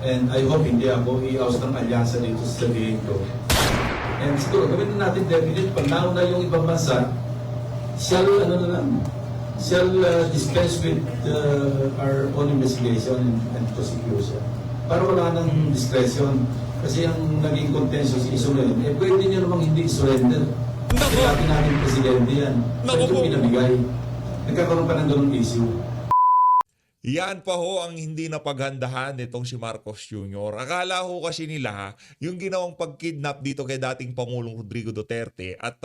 And I hope hindi ako i-oust ng alyansa dito sa sabihin ko. And siguro, gawin na natin definite, pag nauna yung ibang bansa, shall dispense with our own investigation and prosecution. Para wala ng discretion. Kasi ang naging contentious issue ngayon, pwede nyo namang hindi surrender. Kasi dati namin presidente yan. Ito pinabigay. Nagkakaroon pa ng ganung issue. Yan pa ho ang hindi napaghandahan nitong si Marcos Jr. Akala ho kasi nila yung ginawang pagkidnap dito kay dating Pangulong Rodrigo Duterte at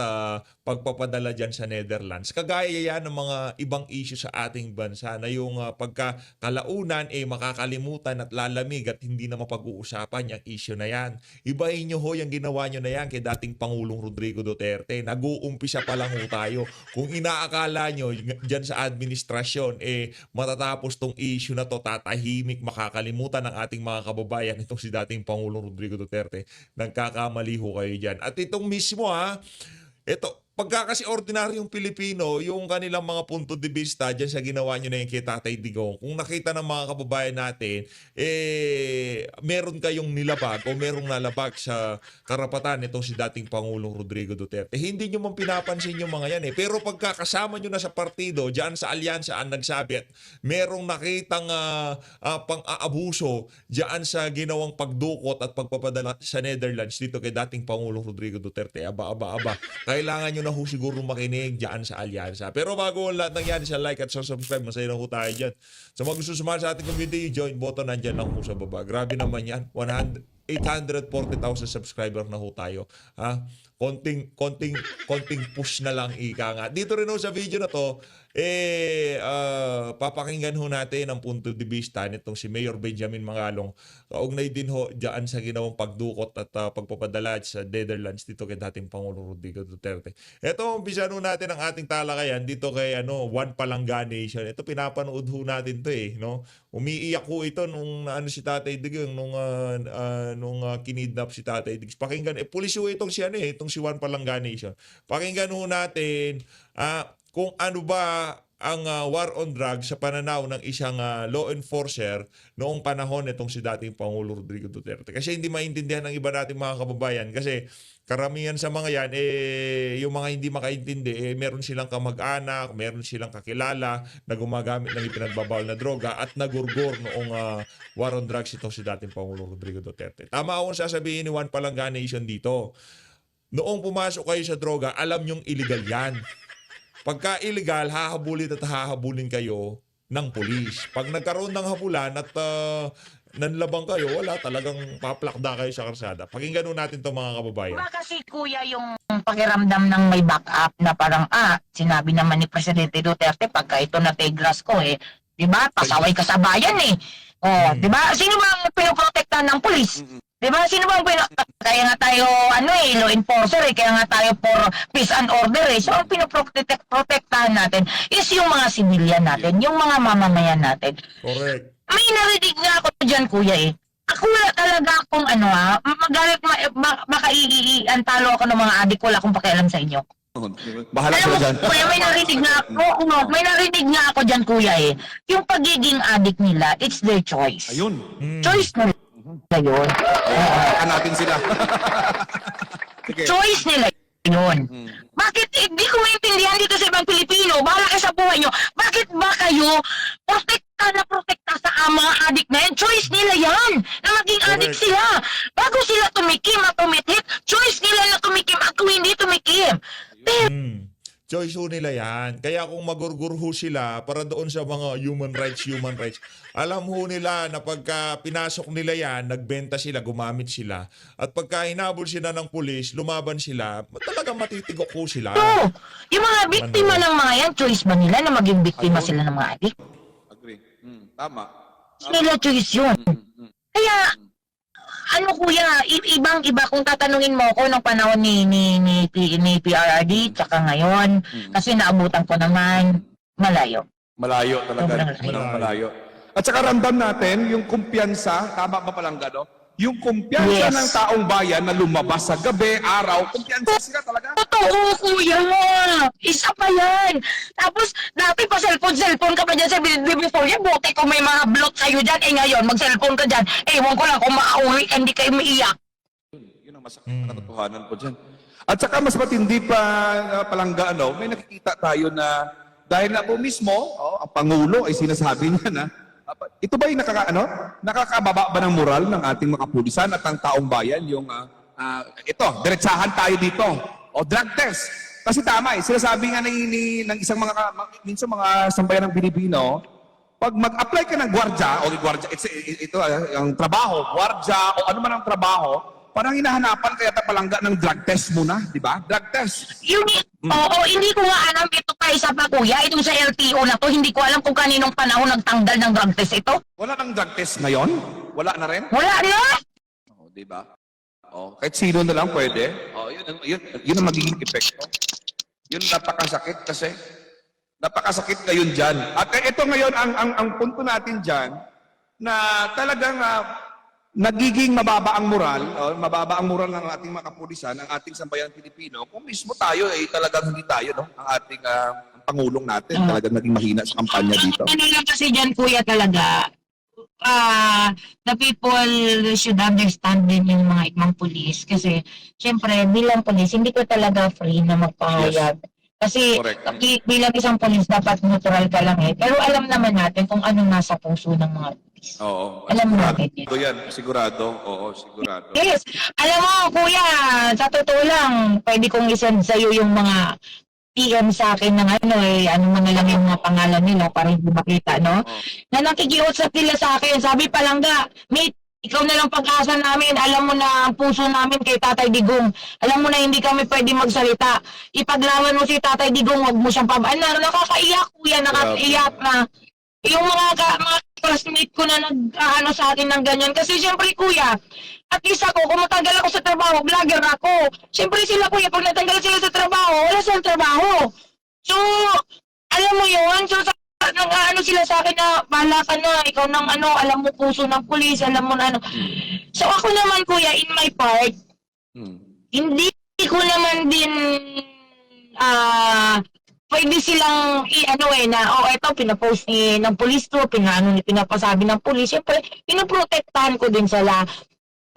pagpapadala dyan sa Netherlands. Kagaya yan ng mga ibang issue sa ating bansa na yung pagkakalaunan makakalimutan at lalamig at hindi na mapag-uusapan yung issue na yan. Ibahin nyo ho yung ginawa nyo na yan kay dating Pangulong Rodrigo Duterte. Nag-uumpisa pa lang ho tayo. Kung inaakala nyo dyan sa administrasyon matatapos tong issue na to, tatahimik, makakalimutan ng ating mga kababayan itong si dating Pangulong Rodrigo Duterte. Nagkakamali ho kayo dyan. At itong mismo ito, pagka kasi ordinaryong Pilipino, yung kanilang mga punto de vista dyan sa ginawa nyo na yung kay Tatay Digong, kung nakita ng mga kababayan natin, meron kayong nilabag o merong nalabag sa karapatan nitong si dating Pangulong Rodrigo Duterte. Hindi nyo man pinapansin yung mga yan Pero pagka kasama nyo na sa partido, dyan sa alyansa ang nagsabi at merong nakitang pang-aabuso dyan sa ginawang pagdukot at pagpapadala sa Netherlands dito kay dating Pangulong Rodrigo Duterte. Aba. Kailangan nyo na ho siguro makinig dyan sa alyansa. Pero bago ang lahat ng yan, sa like at sa subscribe, masaya na ho tayo dyan. Sa mga gusto sumali sa ating community, join button nandyan lang ho sa baba. Grabe naman yan. 840,000 subscriber na ho tayo. Konting push na lang ika nga. Dito rin ho sa video na to, papakinggan ho natin ang punto de vista nitong si Mayor Benjamin Mangalong. Kaugnay din ho dyan sa ginawang pagdukot at pagpapadala sa Netherlands dito kay dating Pangulong Rodrigo Duterte. Ito, umpisa ho natin ang ating talakayan dito kay One Palangga Nation. Ito, pinapanood ho natin to no? Umiiyak ho ito nung si Tatay Digong nung kinidnap si Tatay Digong. Pakinggan, pulis ho itong si One Palangga Nation. Pakinggan ho natin kung ano ba ang war on drugs sa pananaw ng isang law enforcer noong panahon nitong si dating Pangulo Rodrigo Duterte. Kasi hindi maintindihan ng iba nating mga kababayan kasi karamihan sa mga yan, yung mga hindi makaintindi, meron silang kamag-anak, meron silang kakilala na gumagamit ng ipinagbabawal na droga at nagurgur noong war on drugs itong si dating Pangulo Rodrigo Duterte. Tama akong sasabihin ni One Palangga Nation dito. Noong pumasok kayo sa droga, alam nyong illegal yan. Pagka illegal, hahabulin kayo ng pulis. Pag nagkaroon ng habulan at nanlabang kayo, wala, talagang paplakda kayo sa karsada. Pakinggan natin to mga kababayan. Diba kasi kuya yung pakiramdam ng may backup na parang sinabi naman ni Presidente Duterte pagka ito na tigras ko diba? Pasaway ka sa bayan diba? Sino ba ang pinoprotektahan ng pulis? Diba? Sino ba ang kaya nga tayo law enforcer kaya nga tayo for peace and order So ang pinoprotektahan natin is yung mga civilian natin, yung mga mamamayan natin. Correct. May narinig nga ako dyan kuya Ako wala talaga akong magalit baka antalo ako ng mga adik, wala akong pakialam sa inyo. Bahala sila dyan. Kuya, may narinig nga ako dyan kuya Yung pagiging adik nila, it's their choice. Ayun. Choice nila yun. Natin sila. Sige. Choice nila yun. Bakit hindi ko maintindihan dito sa ibang Pilipino, bahala kayo sa buhay nyo, bakit ba kayo protekta sa mga adik na yan? Choice nila yan na maging adik sila. Bago sila tumikim at tumithit, choice nila na tumikim at kung hindi tumikim. Choice ho nila yan. Kaya kung magurgur ho sila para doon sa mga human rights, alam ho nila na pagka pinasok nila yan, nagbenta sila, gumamit sila. At pagka hinabol sila ng pulis, lumaban sila, talagang matitigok ho sila. Yung mga biktima ng mga yan, choice ba nila na maging biktima sila ng mga adik? Agree. Tama. Nila choice yun. Kaya, kuya, ibang-iba kung tatanungin mo ako nung panahon ni PRRD tsaka ngayon, kasi naabutan ko naman malayo. Malayo talaga. Sobrang Malayo. At saka ramdam natin yung kumpiyansa, tama ba Palangga, no? Yung kumpiyansa Yes. ng taong bayan na lumabas sa gabi, araw, kumpiyansa sila talaga. Totoo, kuya. Isa pa yan. Tapos, dati pa cellphone ka pa dyan sa before yan. Buti kung may mga block kayo dyan. Eh ngayon, mag-cellphone ka dyan. Ewan ko lang kung makauwi ka, hindi kayo maiyak. Yun ang masakit na katotohanan po dyan. At saka mas matindi pa, palangga, may nakikita tayo na dahil na po mismo, ang Pangulo ay sinasabi niya na, ito ba yung nakakababa ba ng moral ng ating mga kapulisan at ang taong bayan? Yung, diretsahan tayo dito. O drug test. Kasi tama sinasabi nga ng isang minsan mga sambayan ng Pilipino, pag mag-apply ka ng gwardya, ang trabaho, gwardya, o ano man ang trabaho, parang hinahanapan kaya palangga ng drug test muna, di ba? Drug test. Oo, hindi ko nga alam ito pa isa pa kuya. Itong sa LTO na to, hindi ko alam kung kaninong panahon nagtanggal ng drug test ito. Wala nang drug test ngayon? Wala na rin? Wala na! Di ba? Kahit sino na lang pwede. Yun ang magiging epekto. Yun napakasakit kasi. Napakasakit ngayon dyan. At ito ngayon, ang punto natin dyan, na talagang nagiging mababa ang moral ng ating mga kapulisan, ng ating sambayan Pilipino, kung mismo tayo talagang hindi tayo, ang ating ang Pangulong natin, talagang naging mahina sa kampanya dito. Kanila kasi dyan kuya talaga, the people should understand din yung mga ibang pulis. Kasi, syempre, bilang pulis, hindi ko talaga free na magpahayag. Kasi Correct. bilang isang pulis, dapat neutral ka lang Pero alam naman natin kung ano nasa puso ng mga pulis. Oo. Alam mo natin yan. Sigurado yan. Sigurado. Oo, sigurado. Yes. Alam mo, kuya, sa totoo lang, pwede kong isend sa'yo yung mga PM sa akin ng ano mo na lang yung mga pangalan nila para hindi makita, no? Na nakikiusap nila sa akin, sabi palangga, mate, ikaw na lang pag-asa namin, alam mo na ang puso namin kay Tatay Digong. Alam mo na hindi kami pwede magsalita. Ipaglawan mo si Tatay Digong, wag mo siyang nakakaiyak, kuya, nakakaiyak na. Yung mga classmate ko na nag-ano sa akin ng ganyan. Kasi syempre, kuya, at least ako, kung matanggal ako sa trabaho, vlogger ako. Syempre sila, kuya, pag natanggal sila sa trabaho, wala silang trabaho. So, alam mo yun? So, nag-ano sila sa akin na, bahala ka na, ikaw nang alam mo puso ng pulis, alam mo na So, ako naman, kuya, in my part, hindi ko naman din, pwede silang eto pinapost ng pulis to, pinapasabi ng pulis. Siyempre, pinoprotektahan ko din sila.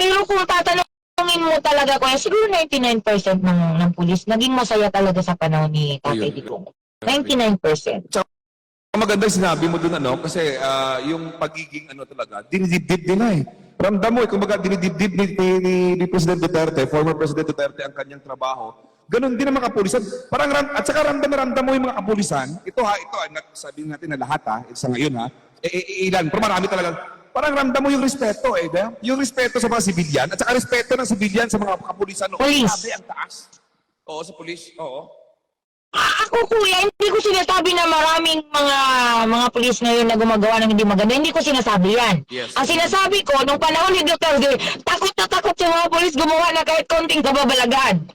Pero kung tatanungin mo talaga ko, siguro 99% ng pulis naging masaya talaga sa panahon ni Tatay Digong. 99%. Ang maganda yung sinabi mo dun, kasi yung pagiging talaga, dinidibdib nila Ramdam mo, kumbaga dinidibdib ni President Duterte, former President Duterte, ang kanyang trabaho. Ganon din ang mga kapulisan. At saka ramdam mo yung mga kapulisan. Ito, sabihin natin na lahat sa ngayon ilan, pero marami talaga. Parang ramdam mo yung respeto yung respeto sa mga sibilyan, at saka respeto ng sibilyan sa mga kapulisan. Police. Sabi ang taas. Oo, sa pulis. Oo. Ako, kuya, hindi ko sinasabi na maraming mga pulis ngayon na gumagawa ng hindi maganda. Hindi ko sinasabi yan. Yes. Ang sinasabi ko, nung panahon ni Duterte, takot na takot yung mga pulis gumawa na kahit konting kababalagan.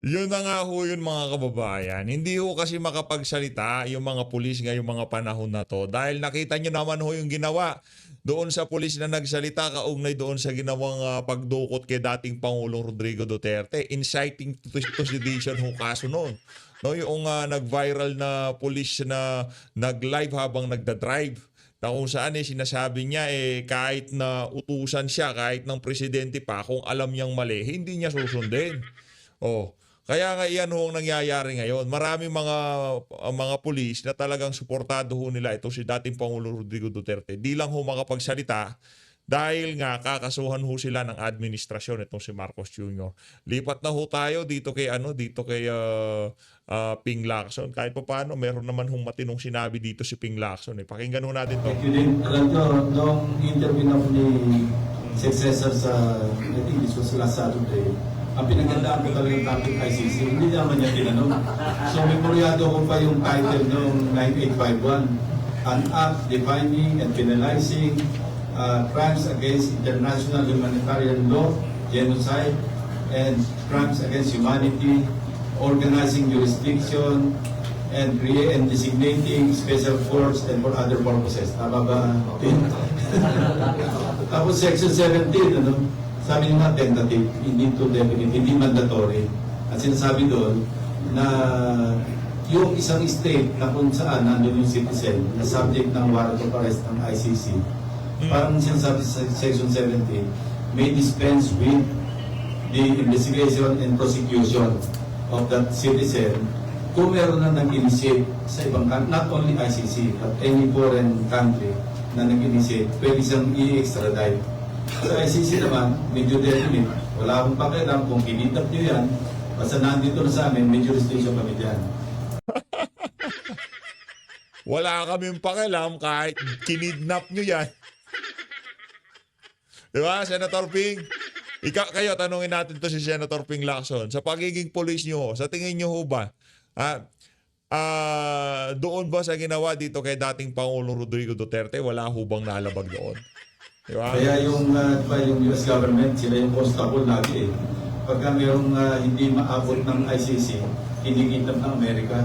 Yun na nga ho yun mga kababayan. Hindi ho kasi makapagsalita yung mga pulis ngayong mga panahon na to. Dahil nakita nyo naman ho yung ginawa doon sa pulis na nagsalita kaugnay doon sa ginawang pagdukot kay dating Pangulong Rodrigo Duterte. Inciting to sedition ho kaso noon. No, yung nag-viral na pulis na nag-live habang nagda-drive. Na kung saan sinasabi niya kahit na utusan siya, kahit ng presidente pa, kung alam niyang mali, hindi niya susundin. Kaya nga iyan ho ang nangyayari ngayon. Maraming mga pulis na talagang suportado ho nila ito si dating Pangulong Rodrigo Duterte. Di lang ho makapagsalita dahil nga kakasuhan ho sila ng administrasyon itong si Marcos Jr. Lipat na ho tayo dito kay Ping Lacson. Kahit pa paano, meron naman hong matinong sinabi dito si Ping Lacson. Pakinggan ho natin to. Thank you din. Alam nyo, nung interview na po ni successor sa, I think this was last Saturday, ang pinagandaan ko talaga yung topic ICC, hindi naman niya tinanong. So, memoryado ko pa yung title noong 9851, An Act Defining and Penalizing Crimes Against International Humanitarian Law, Genocide, and Crimes Against Humanity, Organizing Jurisdiction, and designating special force and for other purposes. Tama ba? Tapos Section 17, ano, sabi nyo nga tentative, hindi to definite, hindi mandatory. At sinasabi doon na yung isang state na kung saan nandun yung citizen na subject ng warrant of arrest ng ICC, parang sinasabi sa Section 17, may dispense with the investigation and prosecution of that citizen kung meron na nag-initiate sa ibang country, not only ICC, but any foreign country na nag-initiate, pwede siyang i-extradite. Sa ICC naman, medyo definite. Wala akong pakialam kung kinidnap nyo yan, basta nandito na sa amin, may jurisdiction kami dyan. Wala kaming pakialam kahit kinidnap nyo yan. Diba, Senator Ping? Kayo, tanungin natin to si Senator Ping Lacson. Sa pagiging police nyo, sa tingin nyo ho ba, doon ba sa ginawa dito kay dating Pangulong Rodrigo Duterte, wala hubang nalabag doon? Diba? Kaya yung US government, sila yung constable lagi eh. Pagka mayroong hindi maabot ng ICC, kinikitap ng Amerika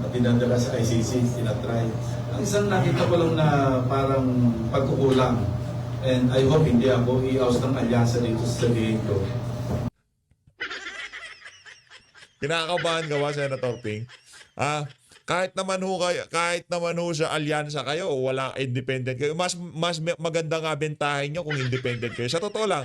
at dinadala sa ICC, tinatry. Ang isang nakita ko lang na parang pagkukulang, and I hope hindi ako i-oust ng alyansa dito sa sabihin ko. Kinakabahan ka ba, Senator Ping? Kahit naman ho sa alyansa kayo o wala independent kayo, mas maganda nga bentahin nyo kung independent kayo. Sa totoo lang,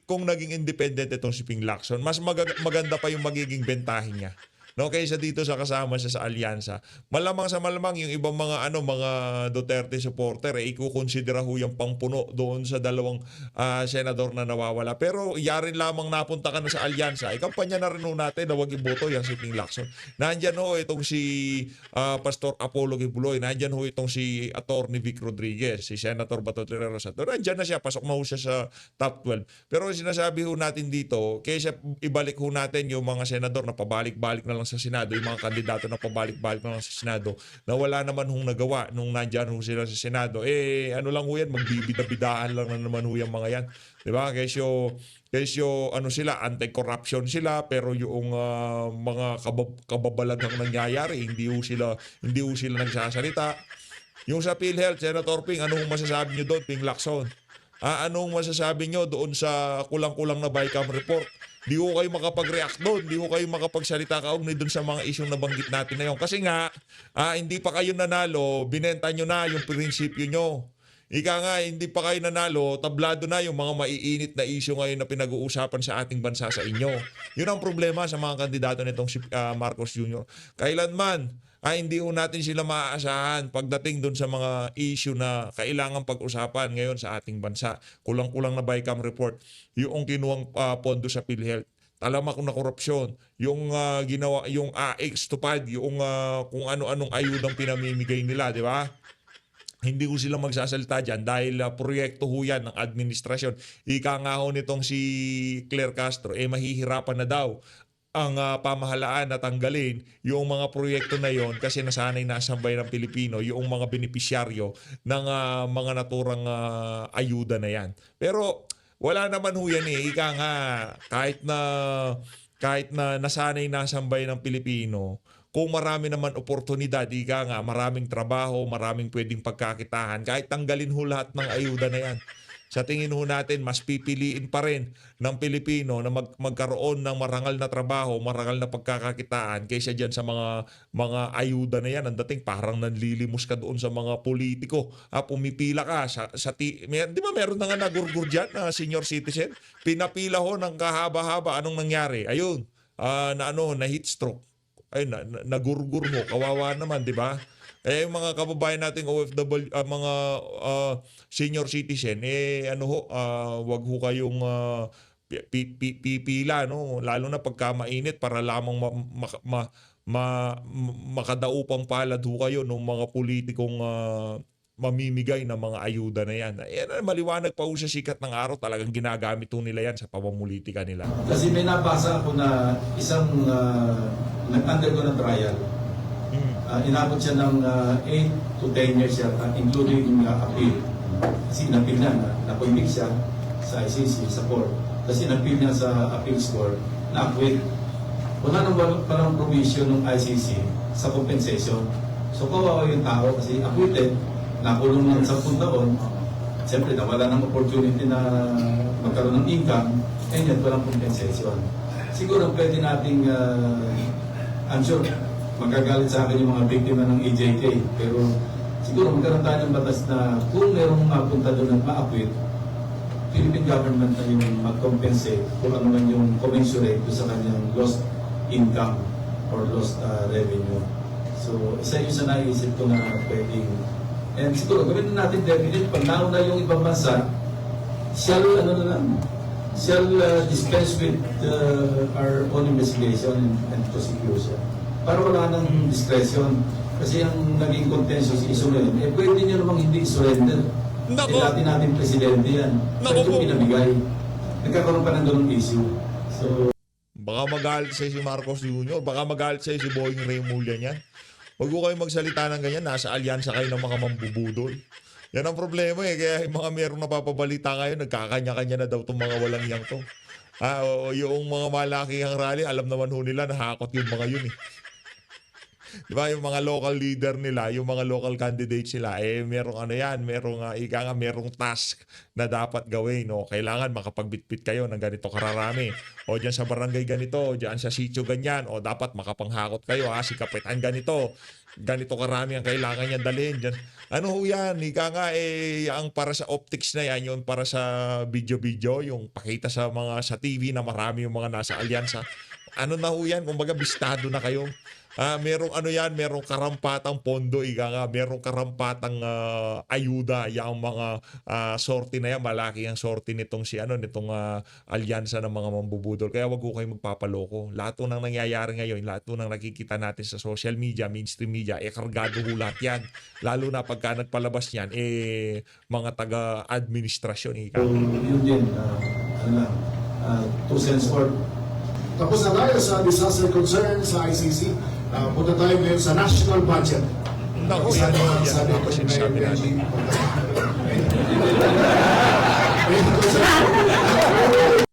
kung naging independent itong si Ping Lacson, mas maganda pa yung magiging bentahin niya. No, kaysa dito sa kasama siya sa alyansa. Malamang sa malamang yung ibang mga mga Duterte supporter ikukonsidera ho yung pangpuno doon sa dalawang senador na nawawala. Pero yarin lamang napunta ka na sa alyansa, ikampanya na rin ho natin na wag iboto yan si Ping Lacson. Nandyan ho itong si Pastor Apollo Kibuloy, nandyan ho itong si Attorney Vic Rodriguez, si Senator Bato Terreros. Nandyan na siya, pasok na ho siya sa top 12. Pero sinasabi ho natin dito, kaysa ibalik ho natin yung mga senador na pabalik-balik na lang sa Senado, yung mga kandidato na pabalik-balik na lang sa Senado, na wala naman hong nagawa nung nandyan ho sila sa Senado, ano lang ho yan, magbibida-bidaan lang na naman ho yung mga yan. Diba? Kesyo sila, anti-corruption sila, pero yung mga kababalaghang nangyayari, hindi ho sila nagsasalita. Yung sa PhilHealth, Senator Ping, anong masasabi nyo doon, Ping Lacson? Anong masasabi nyo doon sa kulang-kulang na BICAM report? Di ko kayo makapag-react doon, di ko kayo makapagsalita kaugnay doon sa mga isyong nabanggit natin na yun. Kasi nga, hindi pa kayo nanalo, binenta nyo na yung prinsipyo nyo. Ika nga, hindi pa kayo nanalo, tablado na yung mga maiinit na isyu ngayon na pinag-uusapan sa ating bansa sa inyo. Yun ang problema sa mga kandidato nitong si Marcos Jr. Kailanman, hindi ho natin sila maaasahan pagdating doon sa mga issue na kailangan pag-usapan ngayon sa ating bansa. Kulang-kulang na BICAM report, yung kinuwang pondo sa PhilHealth, talamak na korupsyon, yung ginawa, yung AX tupad, yung kung ano-anong ayudang pinamimigay nila, di ba? Hindi ko sila magsasalita dyan dahil proyekto ho yan ng administrasyon. Ika nga ho nitong si Claire Castro, mahihirapan na daw ang pamahalaan na tanggalin yung mga proyekto na yon kasi nasanay na sa bayan ng Pilipino yung mga benepisyaryo ng mga naturang ayuda na yan. Pero wala naman ho yan eh. Ika nga, kahit na nasanay na sa bayan ng Pilipino, kung marami naman oportunidad, ika nga, maraming trabaho, maraming pwedeng pagkakitahan, kahit tanggalin ho lahat ng ayuda na yan. Sa tingin ho natin, mas pipiliin pa rin ng Pilipino na magkaroon ng marangal na trabaho, marangal na pagkakakitaan kaysa dyan sa mga ayuda na yan. Ang dating parang nanlilimos ka doon sa mga politiko. Pumipila ka. Di ba meron na nga nagurgur dyan na senior citizen? Pinapila ho ng kahaba-haba. Anong nangyari? Ayun, na heat stroke. Ayun, nagurgur mo. Kawawa naman, di ba? Yung mga kababayan nating OFW, mga senior citizen, wag ho kayong pipila, no? Lalo na pagka mainit para lamang makadaupang palad ho kayo ng mga politikong mamimigay ng mga ayuda na yan. Maliwanag pa ho sa sikat ng araw, talagang ginagamit ho nila yan sa pamumulitika nila. Kasi may nabasa ako na isang nag-undergo ng trial. Inabot siya ng 8 to 10 years yata, including appeal. Kasi in-appeal niya, na-convict siya sa ICC, sa court. Kasi in-appeal niya sa appeals court, na-acquit. Walang provision ng ICC sa compensation. So kawawa yung tao kasi acquitted, nakulong ng 10 taon, siyempre nawala ng opportunity na magkaroon ng income, and yet walang compensation. Siguro pwede nating, I'm sure, magagalit sa akin yung mga biktima ng EJK, pero siguro magkaroon tayo ng batas na kung merong mapunta doon at ma-acquit, Philippine government na yung mag-compensate kung ano man yung commensurate sa kanyang lost income or lost revenue. So, isa yun sa naisip ko na pwedeng. And siguro, gawin na natin definite, pag nauna yung ibang bansa, shall dispense with our own investigation and prosecution. Para wala ng discretion. Kasi ang naging contentious issue ngayon, pwede nyo namang hindi surrender. Dati natin presidente yan. Pwede yung pinamigay. Nagkakaroon pa ng ganung issue. So, Baka magalit sa'yo si Marcos Jr., baka magalit sa'yo si Boying Remulla niyan. Huwag ko kayo magsalita ng ganyan, nasa alyansa kayo ng mga mambubudol. Yan ang problema kaya yung mga merong napapabalita ngayon, nagkakanya-kanya na daw itong mga walang yang to. Yung mga malakihang rally, alam naman ho nila, nahakot yung mga yun eh. Di ba, yung mga local leader nila, yung mga local candidates nila, merong merong task na dapat gawin. No? Kailangan makapagbitbit kayo ng ganito kararami. O dyan sa barangay ganito, dyan sa sitio ganyan, o dapat makapanghakot kayo, si kapitan ganito karami ang kailangan niya dalhin dyan. Ano ho yan? Ang para sa optics na yan, yung para sa video-video, yung pakita sa sa TV na marami yung mga nasa alyansa. Ano na ho yan? Kumbaga, bistado na kayo. Merong karampatang pondo, merong karampatang ayuda, yung mga sorti na yan, malaki ang sorti nitong alyansa ng mga mambubudol. Kaya wag ko kayo magpapaloko. Lahat ng nangyayari ngayon, lahat ng nakikita natin sa social media, mainstream media, kargado ho lahat yan. Lalo na pagka nagpalabas yan, mga taga-administrasyon. yun din, 2 cents worth. Tapos na tayo sa disaster concern sa ICC. Punta tayo ngayon sa national budget. Naku, yan ang sinasabi natin.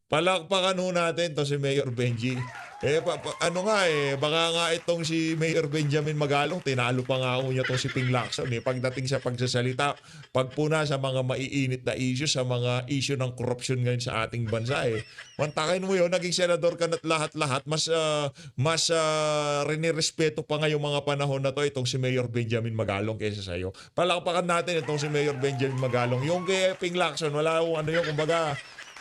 Palakpakan ho natin to si Mayor Benji. Baka nga itong si Mayor Benjamin Magalong, tinalo pa nga ako niya itong si Ping Lacson. Pagdating sa pagsasalita, pagpuna sa mga maiinit na issue, sa mga issue ng korupsyon ngayon sa ating bansa. Mantakin mo yun, naging senador ka na't lahat-lahat, mas rinirespeto pa nga yung mga panahon na to itong si Mayor Benjamin Magalong kaysa sa'yo. Palakpakan natin itong si Mayor Benjamin Magalong. Yung kay Ping Lacson, wala akong kumbaga,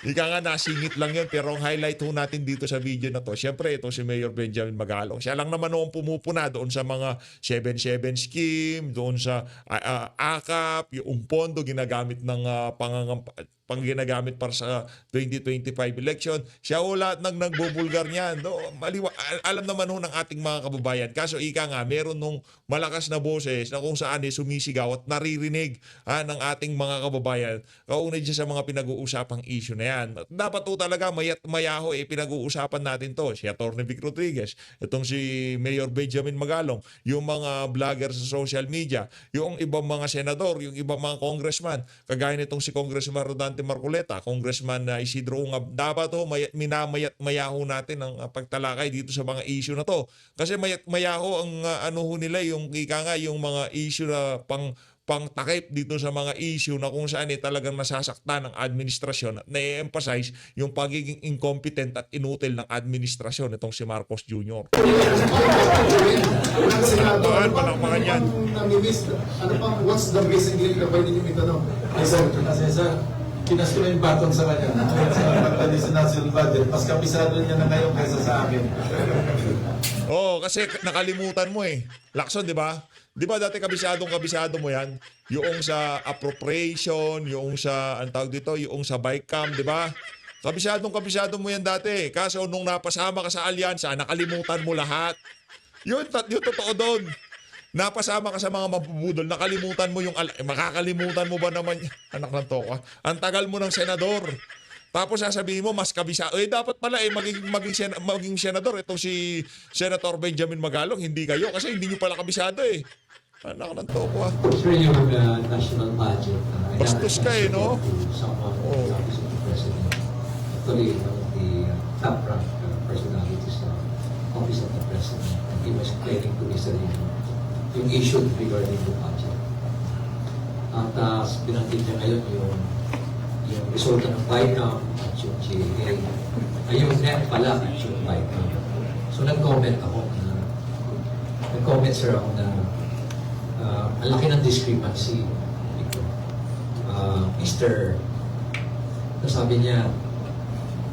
nasingit lang yun, pero ang highlight ho natin dito sa video na to, syempre ito si Mayor Benjamin Magalong. Siya lang naman noong pumupuna doon sa mga 7-7 scheme, doon sa AKAP, yung pondo ginagamit ng ginagamit para sa 2025 election. Siya ho lahat nagbubulgar niyan. No? Alam naman ho ng ating mga kababayan. Kaso meron nung malakas na boses na kung saan sumisigaw at naririnig ng ating mga kababayan. Kaunay siya sa mga pinag-uusapang issue na yan. Dapat ho talaga mayaho pinag-uusapan natin to. Si Atty. Vic Rodriguez, itong si Mayor Benjamin Magalong, yung mga vlogger sa social media, yung ibang mga senador, yung ibang mga congressman, kagaya nitong si Congressman Rodante Marcoleta, Congressman Isidro Ungab, dapat mayaho natin ang pagtalakay dito sa mga issue na to. Kasi mayaho ang nila yung yung mga issue na pangtakip dito sa mga issue na kung saan talagang nasasaktan ng administrasyon at na-emphasize yung pagiging incompetent at inutil ng administrasyon itong si Marcos Jr. Palakpakan yan. What's the basic link na pwede nyo itanong? Sir, kinas ko na yung baton sa kanya. Sa pagtali sa national budget, mas kapisado niya na ngayon kaysa sa akin. Kasi nakalimutan mo Lacson, di ba? Di ba dati kabisado mo yan? Yung sa appropriation, yung sa, yung sa bike cam, di ba? Kabisado mo yan dati. Kaso nung napasama ka sa alyansa, nakalimutan mo lahat. Yun totoo doon. Napasama ka sa mga mabubudol, nakalimutan mo makakalimutan mo ba naman, anak ng toka, ang tagal mo ng senador. Tapos sasabihin mo, mas kabisado. Dapat pala maging senador. Itong si Senator Benjamin Magalong, hindi kayo. Kasi hindi nyo pala kabisado Anak ng toka. Sir, yung national budget. Bastos ka no? Someone in the office of the president. Actually, the top rank personalities office of the president. He was explaining to me yung issue regarding the budget. At binanggit niya ngayon yung resulta ng BICAM at yung GAA. Ay yung net pala at yung BICAM. So nag-comment sir ako na ang laki ng discrepancy. Sabi niya,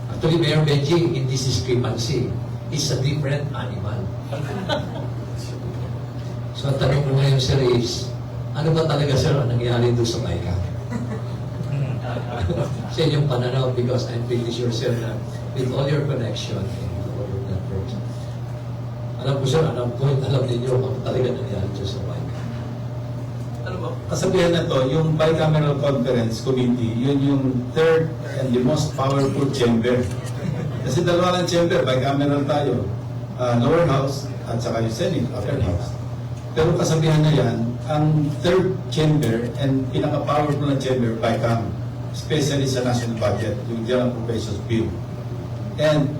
actually, Mayor Benji, in this discrepancy, is a different animal. So, ang tanong ko ngayon, sir, is, ano ba talaga, sir, ang nangyari doon sa BICAM? Sa inyong pananaw, because I'm pretty sure, sir, na with all your connection and all your networks, alam ko, sir, alam ninyo kung talaga nangyari doon sa BICAM. Ano ba? Kasabihan na to, yung Bicameral Conference Committee, yun yung third and the most powerful chamber. Kasi dalawa ng chamber, bicameral tayo. Lower House at saka yung Senate, Upper House. Pero kasabihan na yan, ang third chamber and pinaka-powerful na chamber, BICAM, especially sa national budget, yung General Appropriations Bill. And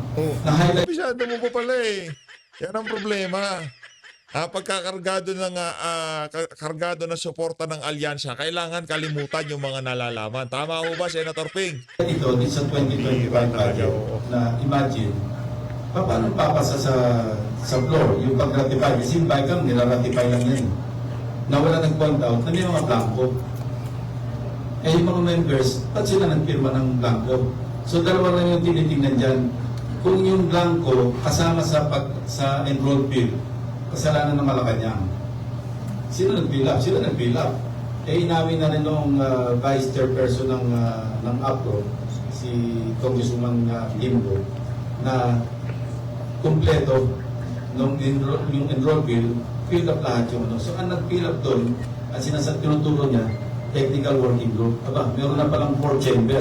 na-highlight Masyado mo po pala eh. Yan ang problema. Pagkakargado kargado ng suporta ng alyansa, kailangan kalimutan yung mga nalalaman. Tama ho ba, Senator Ping? ito din sa 2025 budget na imagine, paano papasa sa floor yung pag-ratify? Kasi yung BICAM, nila-ratify lang yan. Na wala nag-point out na may mga blanco. Eh yung mga members, ba't sila nagpirma ng blanco? So dalawa lang yung tinitingnan dyan. Kung yung blanco kasama sa enrolled bill, kasalanan ng Malacanang. Sino nag-fill up? Sila nag-fill up. Eh, inamin na rin nung vice chairperson ng APRO, si Congresswoman Limbo, na kumpleto yung enroll bill, fill up lahat yung ano. So, ang nag-fill up doon, at tinuturo niya, technical working group. Aba, meron na palang 4 chamber.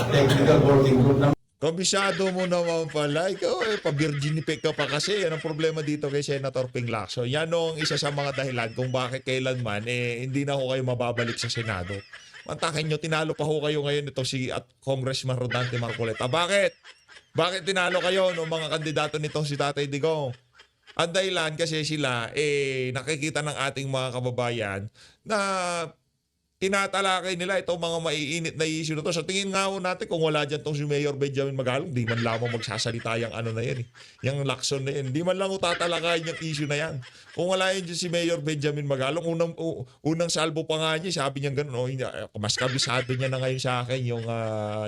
Technical working group na Komisyado mo naman pala. Ikaw pa-virginipe ka pa kasi. Yan ang problema dito kay Senator Ping Lacson. Yan ang isa sa mga dahilan kung bakit kailanman hindi na ho kayo mababalik sa Senado. Mantakin nyo, tinalo pa ho kayo ngayon ito si Congressman Rodante Marcoleta. Bakit? Bakit tinalo kayo ng mga kandidato nitong si Tatay Digong? Ang dahilan kasi sila nakikita ng ating mga kababayan na tinatalakay nila itong mga maiinit na issue na to. Sa tingin nga ho natin, kung wala dyan tong si Mayor Benjamin Magalong, di man lamang magsasalita yung ano na yan. Yung Lacson na yan. Di man lang tatalakayin yung issue na yan. Kung wala yun dyan si Mayor Benjamin Magalong, unang salvo pa nga niya, sabi niya gano'n, mas kabisado niya na ngayon sa akin yung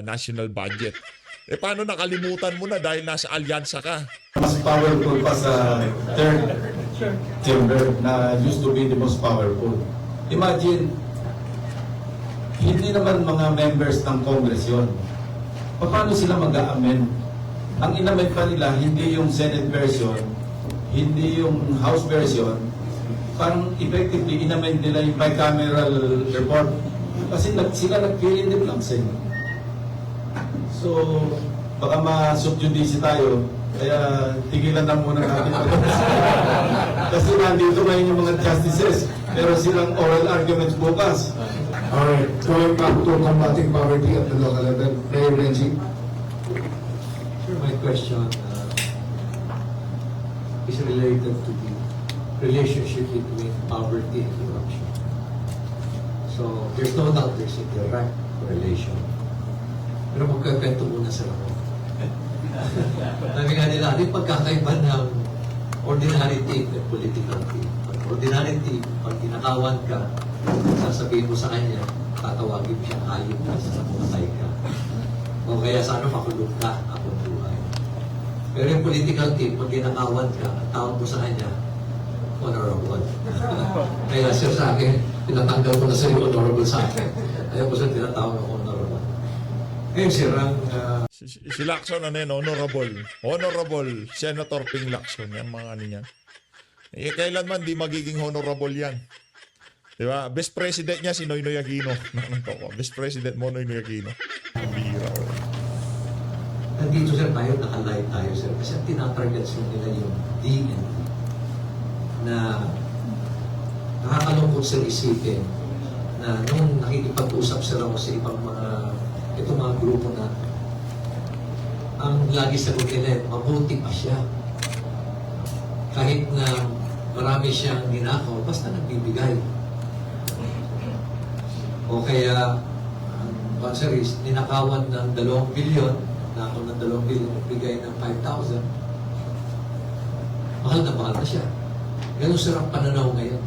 national budget. Paano nakalimutan mo na dahil nasa alyansa ka? mas powerful pa sa third chamber na used to be the most powerful. Imagine, hindi naman mga members ng Congress yun. Paano sila mag-a-amend? Ang inamend pa nila, hindi yung Senate version, hindi yung House version, parang effectively inamend nila yung bicameral report. Kasi sila nag-fill in the blanks eh. So, baka ma-subjudice tayo, kaya tigilan na muna natin. Kasi nandito ngayon yung mga justices, pero silang oral arguments bukas. Alright, going back to combating poverty at the local level, Mayor Benji. Sure, my question is related to the relationship between poverty and corruption. So, there's no doubt there's a direct correlation. Pero magkakwento muna sa ako. Sabi nga nila, ano yung pagkakaiba ng ordinary team at political team? Pag ordinary team, pag kinakawan ka, sasabihin mo sa kanya, tatawagin mo siyang hayop ka sa pumatay ka. O kaya sana makulong ka habang buhay. Pero yung political team, pag ginakawan ka, ang tawag mo sa kanya, honorable. Kaya siya sa akin, tinatanggal ko na sa yung honorable sa akin. Ayaw ko siya tinatawag ako honorable. Ngayon sirang Si Lacson, honorable. Honorable Senator Ping Lacson. Yan mga ano niyan. Kailanman di magiging honorable yan. Diba? Best President niya si Noynoy Aquino. Best President mo, Noynoy Aquino. Bira. nandito sir tayo, nakalive tayo sir. Kasi ang tinatarget sir nila yung DND na nakakalungkot sir isipin na nung nakikipag-usap sir ako sa ibang mga itong mga grupo na ang lagi sagot nila, mabuti pa siya. Kahit na marami siyang ninakaw, basta nagbibigay. O kaya, ang Bansaris, ninakawan ng 2 bilyon, nakaw ng 2 bilyon, nagbigay ng 5,000, mahal na siya. Ganun sir ang pananaw ngayon.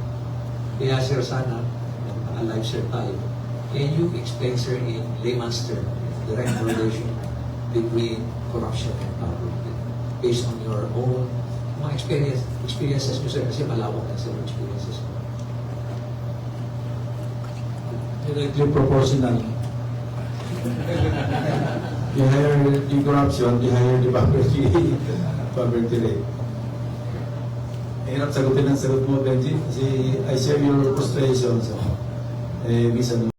Kaya sir, sana, alive sir tayo, can you explain sir in layman's term, direct correlation between corruption and poverty based on your own mga experiences nyo sir, kasi malawak na sir yung experiences mo. Directly proportional. The higher the corruption, the higher the poverty rate. Hirap sagutin ang sagot mo, Benji, kasi I share your frustration. So, minsan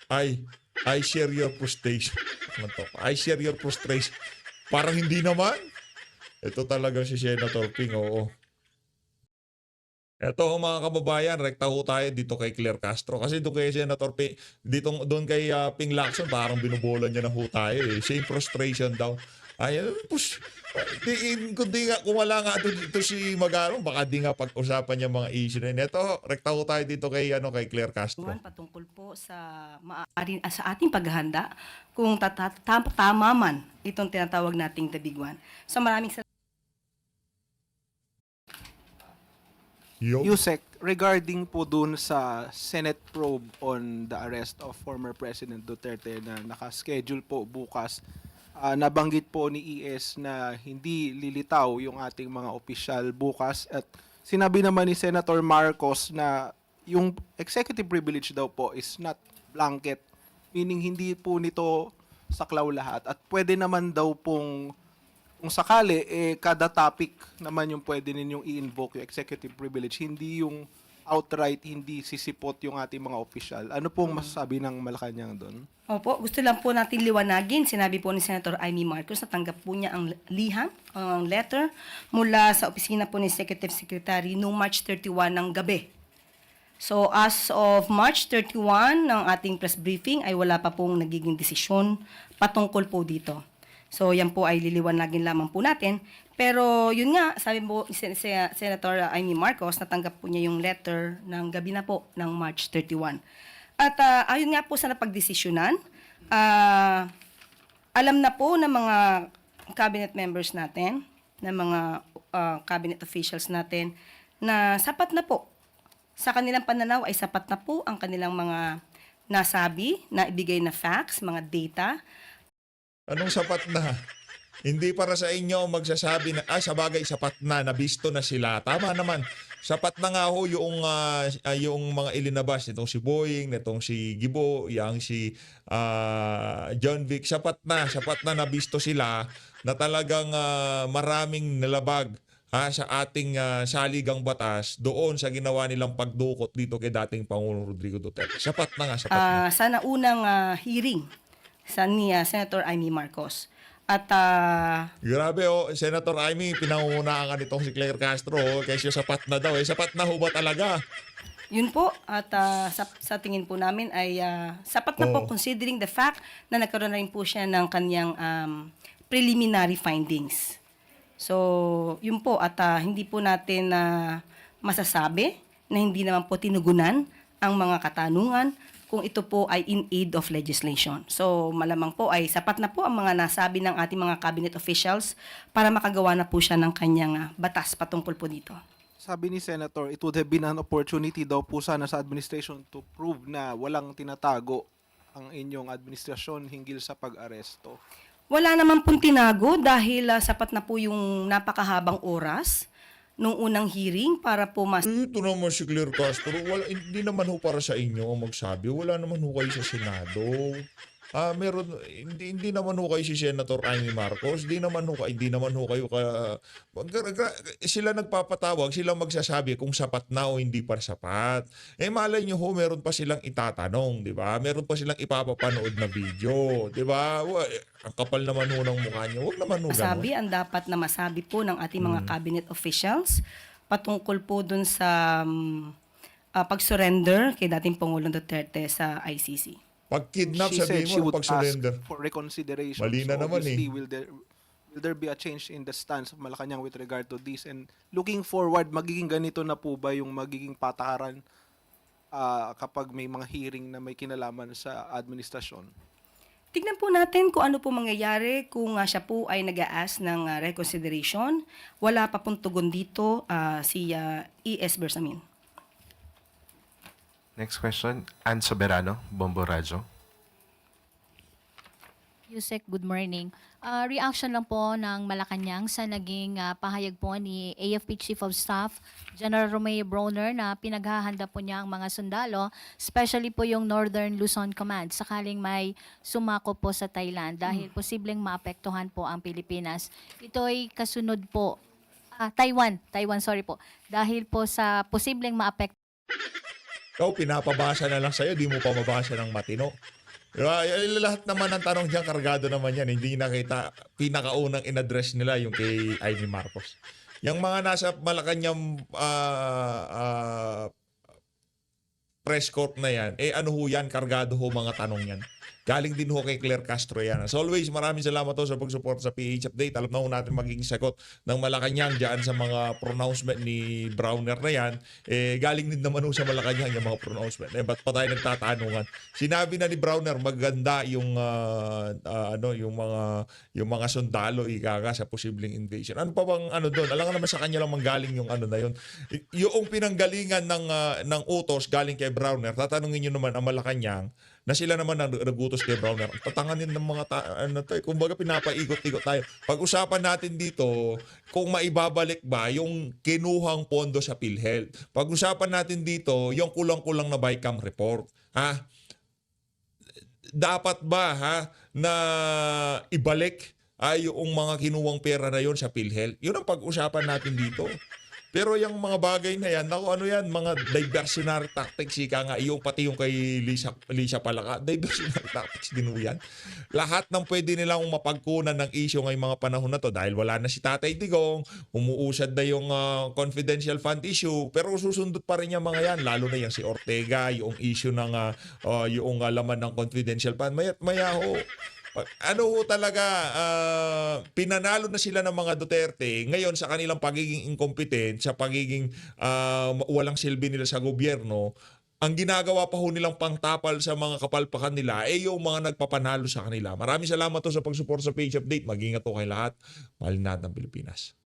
I share your frustration. Ano to? I share your frustration. Parang hindi naman. Ito talaga si Senator Ping, oo. Ito mga kababayan, rekta ho tayo dito kay Claire Castro. Kasi doon kay Senator Ping, doon kay Ping Lacson, parang binubola niya na ho tayo. Same frustration daw. Ay, push. Kundi nga, kung wala nga ito si Magaro, baka di nga pag-usapan niya mga issue na yun. Ito, rekta ho tayo dito kay, kay Claire Castro. Patungkol po sa sa ating paghahanda kung tama man itong tinatawag nating The Big One. So maraming Yo. Yusek, regarding po dun sa Senate probe on the arrest of former President Duterte na nakaschedule po bukas, nabanggit po ni ES na hindi lilitaw yung ating mga opisyal bukas at sinabi naman ni Senator Marcos na yung executive privilege daw po is not blanket, meaning hindi po nito saklaw lahat at pwede naman daw pong kung sakali, kada topic naman yung pwede ninyong i-invoke yung executive privilege, hindi yung outright, hindi sisipot yung ating mga opisyal. Ano pong masasabi ng Malacanang doon? Opo, gusto lang po natin liwanagin. Sinabi po ni Senator Amy Marcos na tanggap po niya ang liham, ang letter mula sa opisina po ni Executive Secretary noong March 31 ng gabi. So as of March 31 ng ating press briefing ay wala pa pong nagiging desisyon patungkol po dito. So yan po ay liliwanagin lamang po natin. Pero yun nga, sabi po ni Senator Amy Marcos, natanggap po niya yung letter ng gabi na po ng March 31. At ayon nga po sa napagdesisyonan, alam na po ng mga cabinet members natin, ng mga cabinet officials natin, na sapat na po. Sa kanilang pananaw ay sapat na po ang kanilang mga nasabi, na ibigay na facts, mga data. Anong sapat na? Hindi para sa inyo magsasabi na, sabagay, sapat na, nabisto na sila. Tama naman. Sapat na nga ho yung mga ilinabas nitong si Boying, nitong si Gibo, yang si John Vic. Sapat na nabisto sila na talagang maraming nalabag sa ating saligang batas doon sa ginawa nilang pagdukot dito kay dating Pangulong Rodrigo Duterte. Sapat na. Sana unang hearing sa ni Senator Amy Marcos. At grabe Senator Amy, pinangungunahan ka nitong si Claire Castro kasi sapat na daw. Sapat na ho ba talaga? yun po, at sa tingin po namin ay sapat na po considering the fact na nagkaroon na rin po siya ng kanyang preliminary findings. So, yun po, at hindi po natin masasabi na hindi naman po tinugunan ang mga katanungan kung ito po ay in aid of legislation. So, malamang po ay sapat na po ang mga nasabi ng ating mga cabinet officials para makagawa na po siya ng kanyang batas patungkol po dito. Sabi ni Senator, it would have been an opportunity daw po sana sa administration to prove na walang tinatago ang inyong administrasyon hinggil sa pag-aresto. Wala naman pong tinago dahil sapat na po yung napakahabang oras nung unang hearing para po Ito naman si Claire Castro, hindi naman ho para sa inyo ang magsabi. Wala naman ho kayo sa Senado. Hindi naman ho kayo si Senator Amy Marcos. Hindi naman ho kayo sila nagpapatawag, sila magsasabi kung sapat na o hindi pa sapat. Malay nyo ho, meron pa silang itatanong, di ba? Meron pa silang ipapapanood na video, di ba? Ang kapal naman ho ng mukha nyo. Huwag naman ho masabi, ganun. ang dapat na masabi po ng ating mga cabinet officials patungkol po dun sa pag-surrender kay dating Pangulong Duterte sa ICC. Pag kidnap, she said sabihin she mo, would pag surrender. ask for reconciliation. Mali na So naman obviously, eh. will there be a change in the stance of Malacanang with regard to this? And looking forward, magiging ganito na po ba yung magiging patakaran kapag may mga hearing na may kinalaman sa administrasyon? Tignan po natin kung ano po mangyayari kung siya po ay nag-a-ask ng reconsideration. Wala pa pong tugon dito si E.S. Bersamin. Next question, Ann Soberano, Bombo Radyo. Yusek, good morning. Reaction lang po ng Malacanang sa naging pahayag po ni AFP Chief of Staff, General Romeo Brawner, na pinaghahanda po niya ang mga sundalo, especially po yung Northern Luzon Command, sakaling may sumako po sa Thailand dahil posibleng maapektuhan po ang Pilipinas. Ito ay kasunod po, Taiwan, sorry po, dahil po sa posibleng maapektuhan Ikaw, pinapabasa na lang sa'yo, di mo pa mabasa ng matino. Diba? Lahat naman ng tanong dyan, kargado naman yan. Hindi nakita, pinakaunang in-address nila yung kay Amy Marcos. Yung mga nasa Malacanang press corp na yan, ano ho yan, kargado ho mga tanong yan. Galing din ho kay Claire Castro yan. As always, maraming salamat ho sa pag-support sa PH Update. Alam na ho natin magiging sagot ng Malacanang dyan sa mga pronouncement ni Browner na yan. Galing din naman ho sa Malacanang yung mga pronouncement. Ba't pa tayo nagtatanungan? Sinabi na ni Browner maganda yung yung mga sundalo ikaga sa posibleng invasion. Ano pa bang doon? Alam nga naman sa kanya lang manggaling yung na yun. Yung pinanggalingan ng utos galing kay Browner, tatanungin nyo naman ang Malacanang na sila naman nagutos kay Browner. Tatanganin ng mga kumbaga pinapaikot-ikot tayo. Pag-usapan natin dito kung maibabalik ba yung kinuhang pondo sa PhilHealth. Pag-usapan natin dito yung kulang-kulang na BICAM report. Dapat ba na ibalik yung mga kinuwang pera na yon sa PhilHealth? Yun ang pag-usapan natin dito. Pero yung mga bagay na yan, mga diversionary tactics, ika nga, pati yung kay Lisa Palaka, diversionary tactics din yan. Lahat ng pwede nilang mapagkunan ng issue ngayong mga panahon na to dahil wala na si Tatay Digong, umuusad na yung confidential fund issue, pero susundot pa rin yung mga yan, lalo na yung si Ortega, yung issue ng yung laman ng confidential fund. Maya ho, talaga, pinanalo na sila ng mga Duterte ngayon sa kanilang pagiging incompetent, sa pagiging walang silbi nila sa gobyerno. Ang ginagawa pa ho nilang pangtapal sa mga kapalpakan nila yung mga nagpapanalo sa kanila. Maraming salamat to sa pag-support sa Page Update. Mag-ingat po kayo lahat. Mahal natin ang Pilipinas.